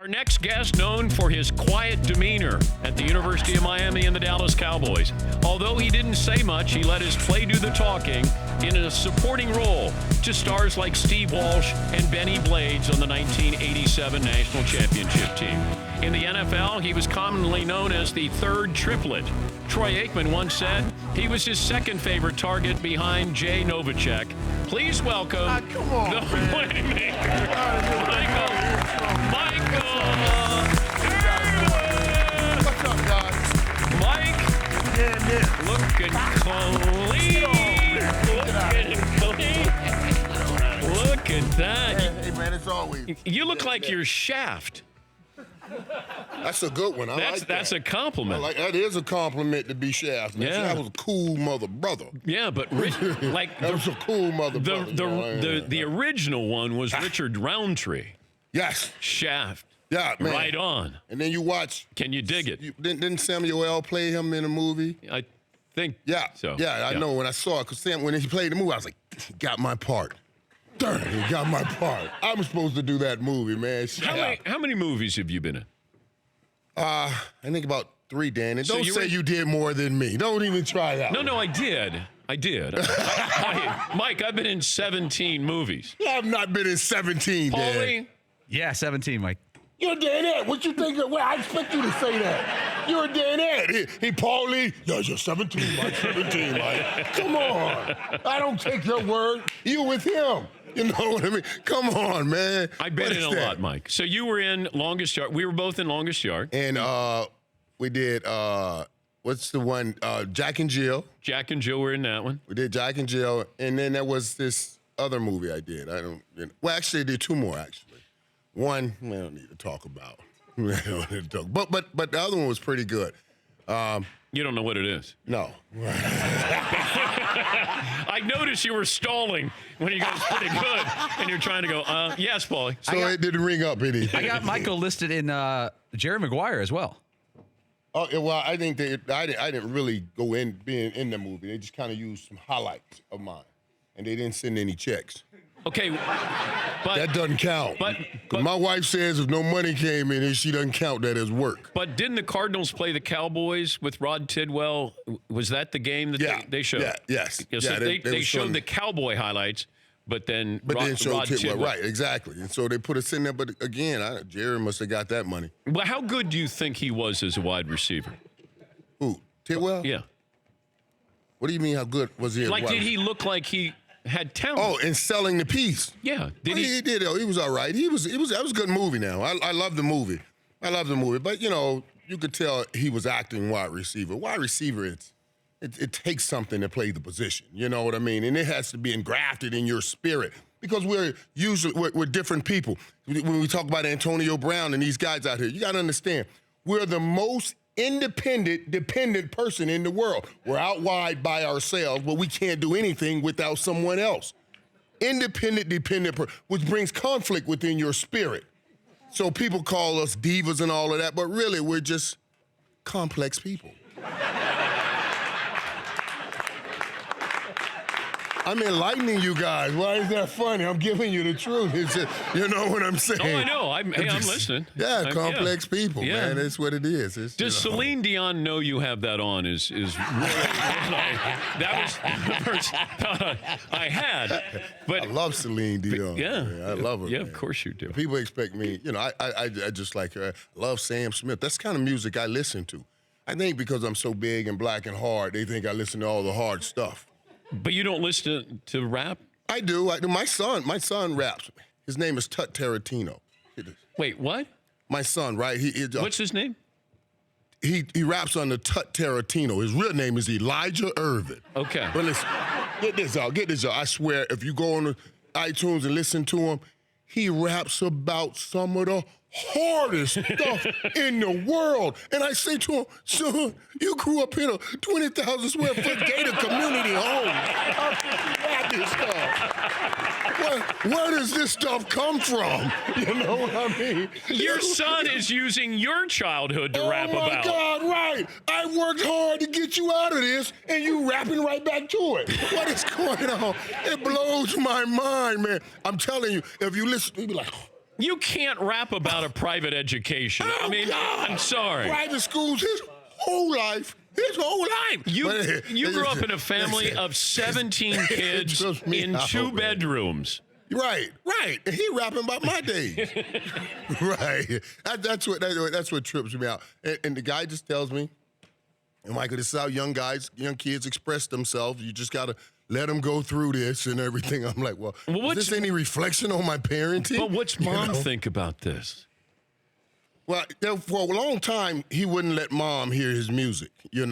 Our next guest, known for his quiet demeanor at the University of Miami and the Dallas Cowboys. Although he didn't say much, he let his play do the talking in a supporting role to stars like Steve Walsh and Benny Blades on the 1987 National Championship team. In the NFL, he was commonly known as the third triplet. Troy Aikman once said he was his second favorite target behind Jay Novacek. Please welcome come on, the man. playmaker, Michael Irvin. What's up, guys? Mike, Yeah. looking clean. Look at that. Hey, man, it's always. You look like you're Shaft. That's a good one. I like that. That's a compliment. That is a compliment to be Shaft. Man. Yeah. That was a cool mother brother. Yeah, but like That was a cool mother brother. the original one was Richard Roundtree. Yes. Shaft. Yeah, man. Right on. And then you watch. Can you dig it? Didn't Samuel L. play him in a movie? I think so. Yeah, I know when I saw it, because when he played the movie, I was like, he got my part. Darn, he got my part. I'm supposed to do that movie, man. How many movies have you been in? I think about 3, Dan. And So don't say you did more than me. Don't even try that. No, I did. Mike, I've been in 17 movies. I've not been in 17, Dan. Paulie, Yeah, 17, Mike. You're Dan Ed. What you think? Well, I expect you to say that. You're Dan Ed. He Paulie. Yeah, you're 17, Mike. 17, Mike. Come on. I don't take your word. You with him. You know what I mean? Come on, man. I've been in a lot, Mike. So you were in Longest Yard. We were both in Longest Yard. And we did, what's the one? Jack and Jill. Jack and Jill were in that one. We did Jack and Jill. And then there was this other movie I did. Well, actually, I did 2 more, actually. One, we don't need to talk about. We don't need to talk. But the other one was pretty good. You don't know what it is. No. I noticed you were stalling when you got pretty good, and you're trying to go, yes, Paulie. So it didn't ring up anything. I got Michael listed in Jerry Maguire as well. Oh, well, I think that I didn't really go in being in the movie. They just kind of used some highlights of mine, and they didn't send any checks. Okay, but That doesn't count. But my wife says if no money came in, she doesn't count that as work. But didn't the Cardinals play the Cowboys with Rod Tidwell? Was that the game that they showed? Yeah, yes. Yeah, so they showed the Cowboy highlights, but then Rod Tidwell. Right, exactly. And so they put us in there. But again, Jerry must have got that money. Well, how good do you think he was as a wide receiver? Who, Tidwell? Yeah. What do you mean? How good was he? Did he look like he had talent? Oh, and selling the piece. Yeah. He did. He was all right. That was a good movie. Now I love the movie. But you could tell he was acting wide receiver. Wide receiver, it takes something to play the position. You know what I mean? And it has to be engrafted in your spirit because we're different people. When we talk about Antonio Brown and these guys out here, you got to understand we're the most dependent person in the world. We're out wide by ourselves, but we can't do anything without someone else. Dependent, which brings conflict within your spirit. So people call us divas and all of that, but really we're just complex people. I'm enlightening you guys. Why is that funny? I'm giving you the truth. It's just, you know what I'm saying? Oh, I know. I'm listening. Yeah, complex people, man. That's what it is. Does Celine Dion know you have that on? Is really that was the first thought I had. But I love Celine Dion. Yeah, I love her. Yeah, man. of course you do. People expect me. I just like her. I love Sam Smith. That's the kind of music I listen to. I think because I'm so big and black and hard, they think I listen to all the hard stuff. But you don't listen to rap? I do. My son raps. His name is Tut Tarantino. Wait, what? My son, right? What's his name? He raps under Tut Tarantino. His real name is Elijah Irvin. Okay. But listen, get this out. I swear, if you go on iTunes and listen to him, he raps about some of the hardest stuff in the world. And I say to him, son, you grew up in a 20,000 square foot gated community home. How can you rap this stuff? Where does this stuff come from? You know what I mean? Your son is using your childhood to rap about. Oh, my God, right. I worked hard to get you out of this, and you rapping right back to it. What is going on? It blows my mind, man. I'm telling you, if you listen, you be like, You can't rap about a private education. Oh, I mean, God. I'm sorry. Private schools his whole life. His whole life. You grew up in a family of 17 kids in 2 bedrooms. Right. And he rapping about my days. Right. That's what trips me out. And the guy just tells me, Michael, this is how young kids express themselves. You just got to let them go through this and everything. I'm like, well is this any reflection on my parenting? But what's Mom think about this? Well, for a long time, he wouldn't let Mom hear his music. She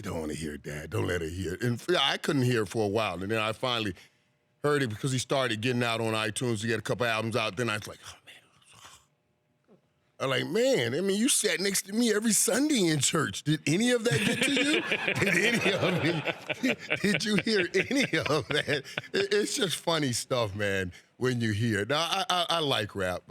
don't want to hear it, Dad. Don't let her hear it. And I couldn't hear it for a while. And then I finally heard it because he started getting out on iTunes. He had a couple albums out. Then I was like, oh, man. I'm like, man, I mean, you sat next to me every Sunday in church. Did any of that get to you? Did you hear any of that? It's just funny stuff, man, when you hear it. Now, I like rap.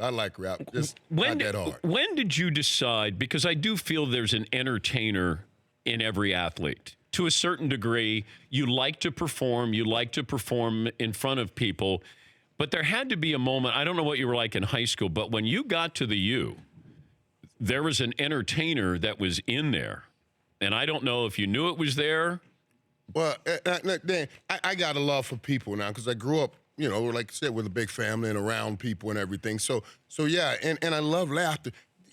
Just not that hard. When did you decide, because I do feel there's an entertainer in every athlete. To a certain degree, you like to perform in front of people, but there had to be a moment, I don't know what you were like in high school, but when you got to the U, there was an entertainer that was in there, and I don't know if you knew it was there. Well, Dan, I got a love for people now because I grew up, like I said, with a big family and around people and everything. So yeah, and I love laughter.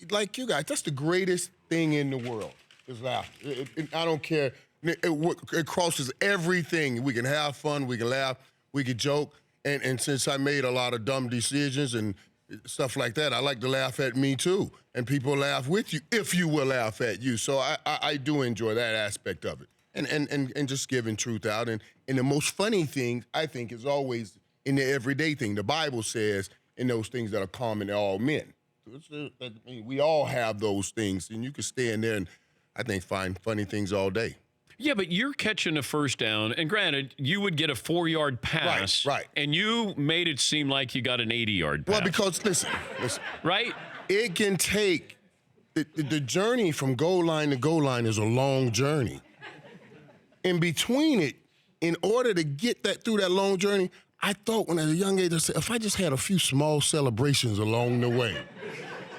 Like you guys, that's the greatest thing in the world is laughter. I don't care. It crosses everything. We can have fun. We can laugh. We can joke. And since I made a lot of dumb decisions and stuff like that, I like to laugh at me too. And people laugh with you if you will laugh at you. So I do enjoy that aspect of it. And just giving truth out. And the most funny thing, I think, is always in the everyday thing. The Bible says in those things that are common to all men. We all have those things. And you can stay in there and, I think, find funny things all day. Yeah, but you're catching a first down, and granted, you would get a 4-yard pass, right, and you made it seem like you got an 80-yard pass. Well, because, listen. Right? It can take, the journey from goal line to goal line is a long journey. In between it, in order to get that through that long journey, I thought when I was a young age, I said, if I just had a few small celebrations along the way,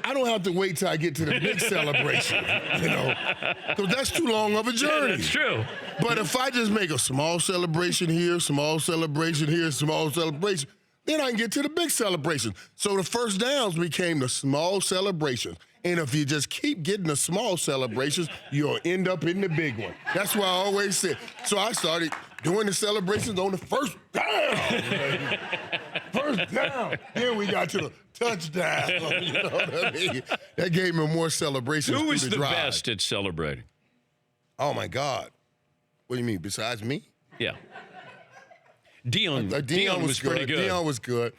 I don't have to wait till I get to the big celebration, because that's too long of a journey. Yeah, that's true. But if I just make a small celebration here, small celebration here, small celebration, then I can get to the big celebration. So the first downs became the small celebrations. And if you just keep getting the small celebrations, you'll end up in the big one. That's why I always say. So I started doing the celebrations on the first down. First down. Then we got to the touchdown. You know what I mean? That gave me more celebrations. Who was the drive. best at celebrating? Oh, my God. What do you mean, besides me? Yeah. Dion was pretty good. Dion was good.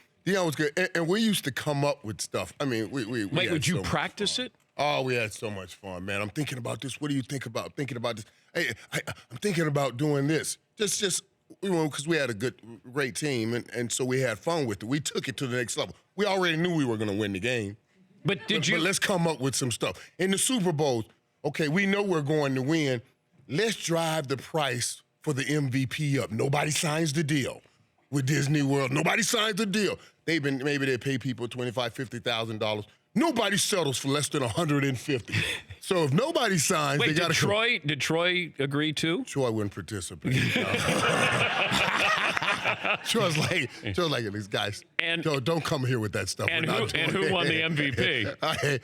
And we used to come up with stuff. I mean, we Wait, would you practice it? Oh, we had so much fun, man. I'm thinking about this. What do you think about thinking about this? Hey, I'm thinking about doing this. Just because we had a great team, and so we had fun with it. We took it to the next level. We already knew we were going to win the game. But But let's come up with some stuff. In the Super Bowls, okay, we know we're going to win. Let's drive the price for the MVP up. Nobody signs the deal with Disney World. Nobody signs the deal. Maybe they pay people $25,000, $50,000. Nobody settles for less than $150. So if nobody signs, Wait, they got to. Did Troy agree too? Troy wouldn't participate. Troy's like, these guys. And don't come here with that stuff. And who won the MVP?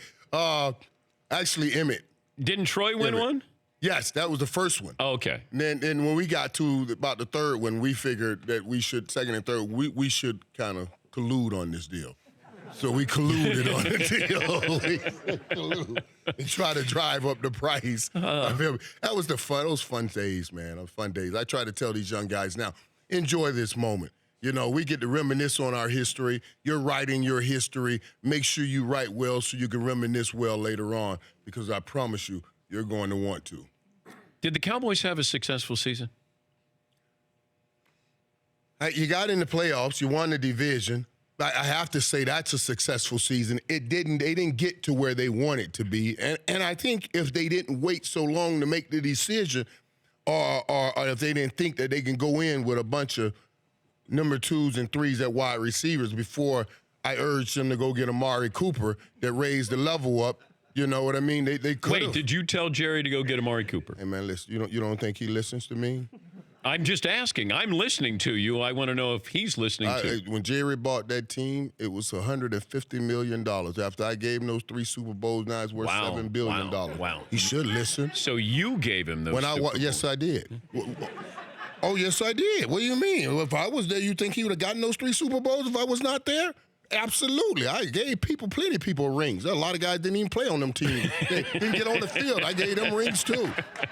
Actually, Emmett. Didn't Troy win one? Yes, that was the first one. Oh, okay. And then when we got to about the third one, we figured that we should, second and third, we should kind of collude on this deal. So we colluded on the deal. And try to drive up the price. That was those fun days, man. Those fun days. I try to tell these young guys now, enjoy this moment. We get to reminisce on our history. You're writing your history. Make sure you write well so you can reminisce well later on, because I promise you, you're going to want to. Did the Cowboys have a successful season? You got in the playoffs. You won the division. I have to say that's a successful season. They didn't get to where they wanted to be. And I think if they didn't wait so long to make the decision, or if they didn't think that they can go in with a bunch of number 2s and 3s at wide receivers before I urged them to go get Amari Cooper that raised the level up. You know what I mean? They could. Wait, did you tell Jerry to go get Amari Cooper? Hey man, listen. You don't think he listens to me? I'm just asking. I'm listening to you. I want to know if he's listening to. When Jerry bought that team, it was $150 million. After I gave him those 3 Super Bowls, now it's worth $7 billion. Wow. He should listen. So you gave him those. Yes, I did. Oh, yes, I did. What do you mean? If I was there, you think he would have gotten those 3 Super Bowls if I was not there? Absolutely. I gave plenty of people rings. A lot of guys didn't even play on them teams. They didn't get on the field. I gave them rings too.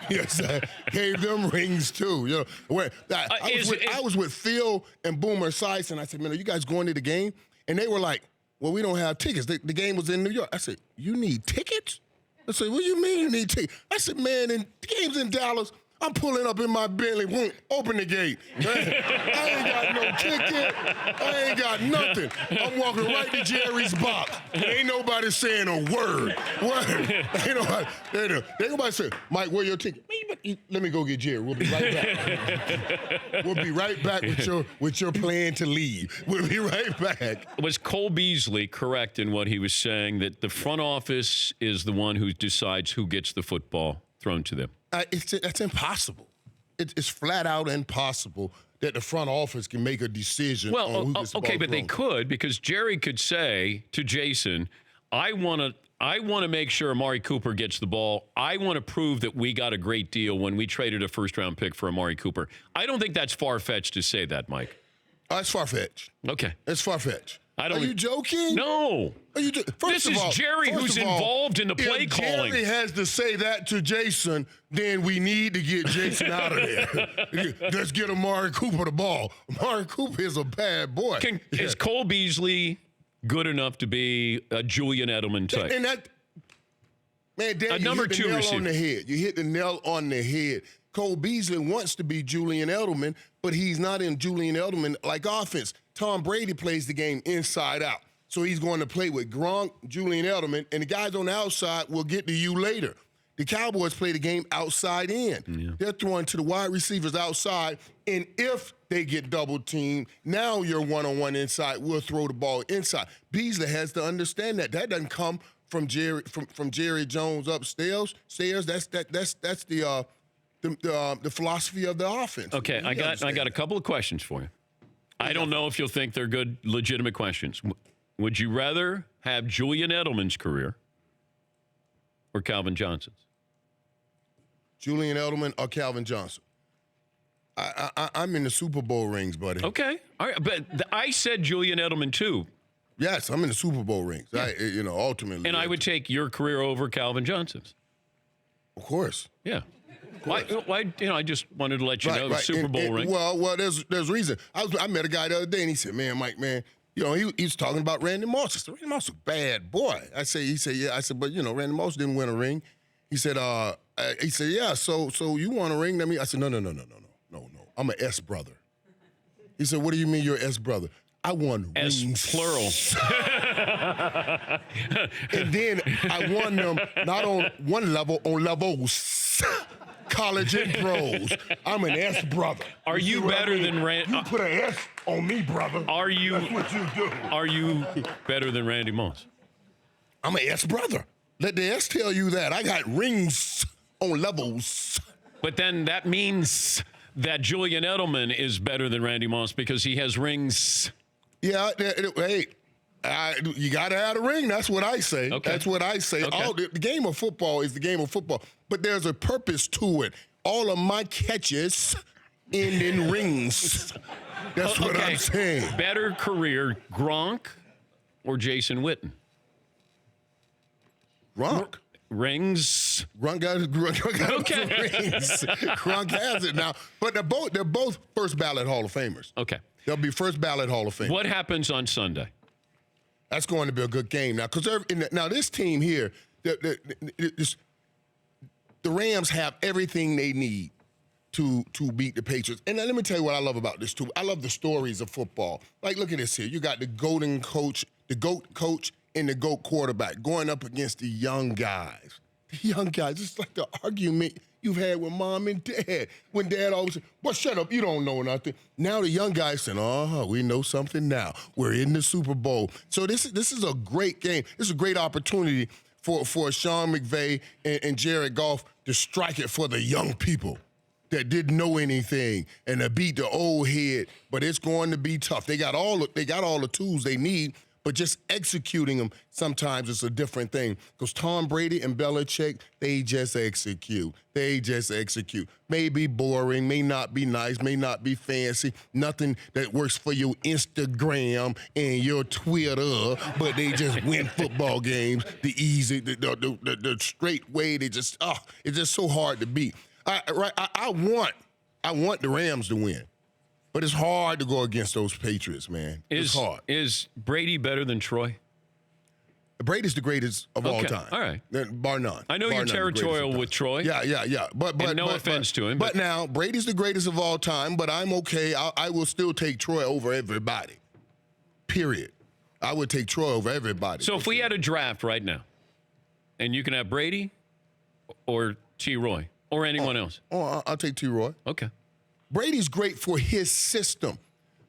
Yes, I gave them rings too. You know, I was with Phil and Boomer Esiason. I said, man, are you guys going to the game? And they were like, well, we don't have tickets. The game was in New York. I said, you need tickets? I said, what do you mean you need tickets? I said, man, the game's in Dallas. I'm pulling up in my Bentley. Boom, open the gate. I ain't got no ticket. I ain't got nothing. I'm walking right to Jerry's box. Ain't nobody saying a word. Ain't nobody saying, Mike, where your ticket? Let me go get Jerry. We'll be right back. We'll be right back with your plan to leave. We'll be right back. Was Cole Beasley correct in what he was saying, that the front office is the one who decides who gets the football thrown to them? That's impossible. It's flat out impossible that the front office can make a decision on who gets the ball but they thrown. could, because Jerry could say to Jason, I want to make sure Amari Cooper gets the ball. I want to prove that we got a great deal when we traded a first-round pick for Amari Cooper. I don't think that's far-fetched to say that, Mike. It's far-fetched. Okay. It's far-fetched. Are you joking? No. This is Jerry who's involved in the play calling. If Jerry has to say that to Jason, then we need to get Jason out of there. Let's get Amari Cooper the ball. Amari Cooper is a bad boy. Is Cole Beasley good enough to be a Julian Edelman type? And that, man, Dan, you hit the nail on the head. You hit the nail on the head. Cole Beasley wants to be Julian Edelman, but he's not in Julian Edelman-like offense. Tom Brady plays the game inside out. So he's going to play with Gronk, Julian Edelman, and the guys on the outside will get to you later. The Cowboys play the game outside in. Yeah. They're throwing to the wide receivers outside, and if they get double-teamed, now you're one-on-one inside. We'll throw the ball inside. Beasley has to understand that. That doesn't come from Jerry Jones upstairs. That's the philosophy of the offense. Okay, I got a couple of questions for you. I don't know if you'll think they're good, legitimate questions. Would you rather have Julian Edelman's career or Calvin Johnson's? Julian Edelman or Calvin Johnson? I'm in the Super Bowl rings, buddy. Okay, all right, but I said Julian Edelman too. Yes, I'm in the Super Bowl rings. Yeah. Ultimately. And I would take your career over Calvin Johnson's. Of course. Yeah. Why? I just wanted to let you know the Super Bowl ring. Well, there's reason. I met a guy the other day, and he said, "Man, Mike, man, he was talking about Randy Moss. I said, Randy Moss is a bad boy." He said, "Yeah." I said, "But Randy Moss didn't win a ring." He said, "Yeah. So you want a ring?" I said, "No. I'm an S brother." He said, "What do you mean you're an S brother?" I won S rings. Plural. And then I won them not on one level, on levels. College and pros. I'm an S brother. Are you better than Randy? You put an S on me, brother. That's what you do. Are you better than Randy Moss? I'm an S brother. Let the S tell you that. I got rings on levels. But then that means that Julian Edelman is better than Randy Moss because he has rings. Yeah, hey, you got to have a ring. That's what I say. Okay. That's what I say. Okay. The game of football is the game of football, but there's a purpose to it. All of my catches end in rings. That's what I'm saying. Better career, Gronk or Jason Witten? Gronk. Rings. Gronk got rings. Gronk has it now. But they're both first ballot Hall of Famers. Okay. They'll be first ballot Hall of Famers. What happens on Sunday? That's going to be a good game now. Because now this team here, the Rams have everything they need to beat the Patriots. And let me tell you what I love about this too. I love the stories of football. Like, look at this here. You got the GOAT coach, and the GOAT quarterback going up against the young guys. The young guys, just like the argument you've had with mom and dad. When dad always said, well, shut up, you don't know nothing. Now the young guys saying, we know something now. We're in the Super Bowl. So this is a great game. This is a great opportunity for Sean McVay and Jared Goff to strike it for the young people that didn't know anything and to beat the old head. But it's going to be tough. They got all the tools they need, but just executing them sometimes is a different thing. Because Tom Brady and Belichick, they just execute. They just execute. May be boring, may not be nice, may not be fancy, nothing that works for your Instagram and your Twitter, but they just win football games the easy, the straight way. They just, it's just so hard to beat. I want the Rams to win. But it's hard to go against those Patriots, man. It's hard. Is Brady better than Troy? Brady's the greatest of all time. All right. Bar none. I know you're territorial with Troy. Yeah. But no offense to him. But now, Brady's the greatest of all time, but I'm okay. I will still take Troy over everybody. Period. I would take Troy over everybody. So if we had a draft right now, and you can have Brady or T. Roy or anyone else. I'll take T. Roy. Okay. Brady's great for his system.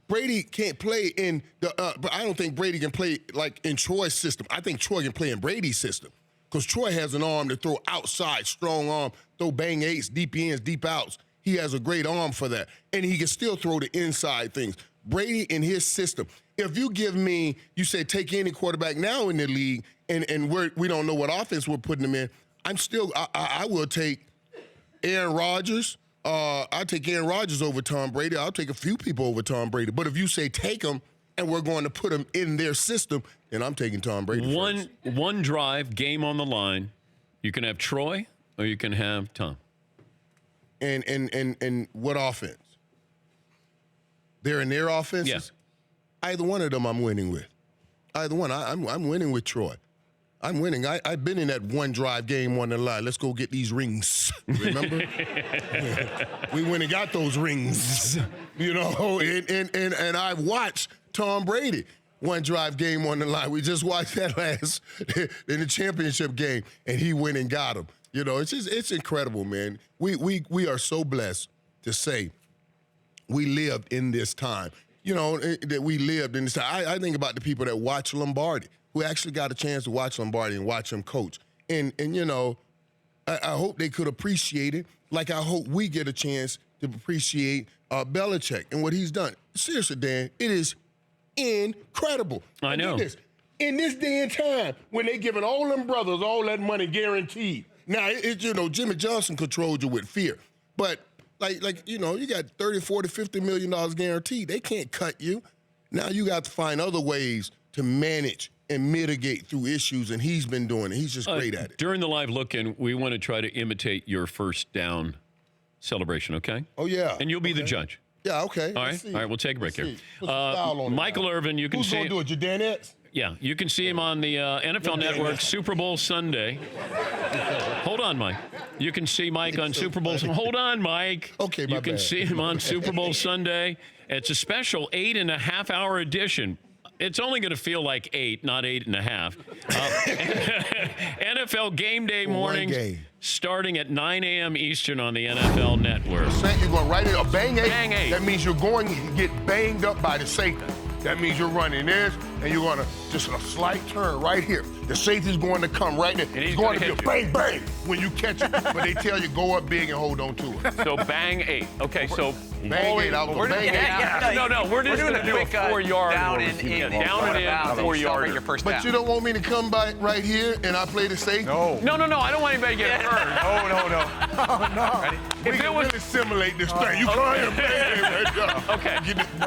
Brady can't play in but I don't think Brady can play like in Troy's system. I think Troy can play in Brady's system because Troy has an arm to throw outside, strong arm, throw bang eights, deep ins, deep outs. He has a great arm for that, and he can still throw the inside things. Brady in his system. If you give me, you say take any quarterback now in the league, and we don't know what offense we're putting them in. I will take Aaron Rodgers. I'll take Aaron Rodgers over Tom Brady. I'll take a few people over Tom Brady. But if you say take them and we're going to put them in their system, then I'm taking Tom Brady first. One drive, game on the line. You can have Troy or you can have Tom. And what offense? They're in their offenses? Yes. Either one of them I'm winning with. Either one. I'm winning with Troy. I'm winning. I've been in that one drive game on the line. Let's go get these rings. Remember? We went and got those rings. You know, and I've watched Tom Brady one drive game on the line. We just watched that last in the championship game, and he went and got him. You know, it's incredible, man. We are so blessed to say we lived in this time. You know, that we lived in this time. I think about the people that watch Lombardi, who actually got a chance to watch Lombardi and watch him coach. And you know, I hope they could appreciate it like I hope we get a chance to appreciate Belichick and what he's done. Seriously, Dan, it is incredible. I know. In this day and time, when they giving all them brothers all that money guaranteed. Now, you know, Jimmy Johnson controlled you with fear. But, like you know, you got $30, $40, $50 million guaranteed. They can't cut you. Now you got to find other ways to manage and mitigate through issues, and he's been doing it. He's just great at it. During the live look-in, we want to try to imitate your first down celebration, okay? Oh, yeah. And you'll be the judge. Yeah, okay. All right, we'll take a break here. Michael Irvin, Irvin, you can see... Who's going to do it, Jadanette? Yeah, you can see him on the NFL Network Super Bowl Sunday. Hold on, Mike. You can see Mike on Super Bowl. Hold on, Mike. Okay, You can see him on Super Bowl Sunday. It's a special 8.5-hour edition. It's only going to feel like 8, not 8.5. NFL Game Day mornings starting at 9 a.m. Eastern on the NFL Network. You're going right in a bang 8. Bang 8. That means you're going to get banged up by the safety. That means you're running this, and you're going to just a slight turn right here. The safety's going to come right there. And he's going to be a hit bang, bang when you catch it. But they tell you go up big and hold on to it. So bang 8. Okay, so bang 8. I'll go bang 8. No, we're just going to do a 4-yard. Down and in. Down and in, 4-yard. But you don't want me to come by right here and I play the safety? No. I don't want anybody to get hurt. No. We can really simulate this thing. You come here, bang, right there. Okay.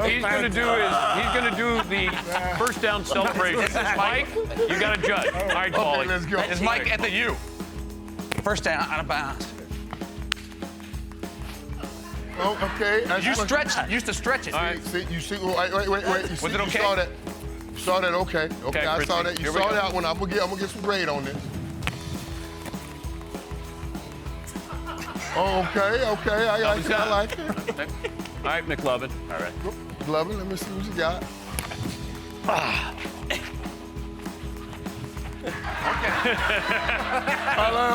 He's going to do the first down celebration. Mike, you got to judge. All right, Paulie. Okay, let's go. It's Mike at the U. First down, out of bounds. Oh, okay. Used to stretch it. All right. You see, wait. You see, Was it okay? You saw that. Saw that, okay. I saw that. You Here we saw go. that one. I'm gonna get some grade on this. Oh, okay. I like it. All right, McLovin. All right. Love it. Let me see what you got.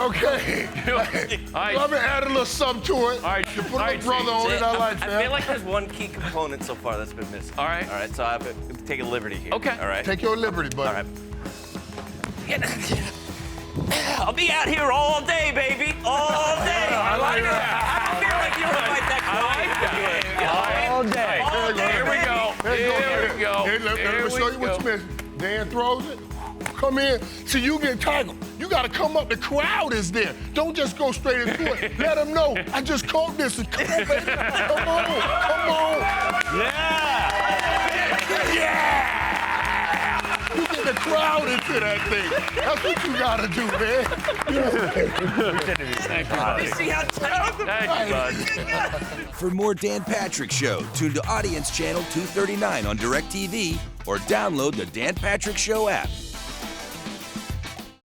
Okay. Let me add a little something to it. All right. You put All a right, little brother on it. I like that. I feel like there's one key component so far that's been missing. All right. All right, so I'll take a liberty here. Okay. All right. Take your liberty, buddy. All right. I'll be out here all day, baby. All day. I like I feel like you don't fight that quiet. All day. All day. Here we go. Here we go. Hey, let me show you what you missed. Dan throws it. Come in. See, you get tackled. You got to come up. The crowd is there. Don't just go straight into it. Let them know. I just caught this. Come on, baby. Come on. Come on. Yeah. You get the crowd into that thing. That's what you got to do, man. Thank you, buddy. See how tight? Thank you, bud. For more Dan Patrick Show, tune to Audience Channel 239 on DirecTV or download the Dan Patrick Show app.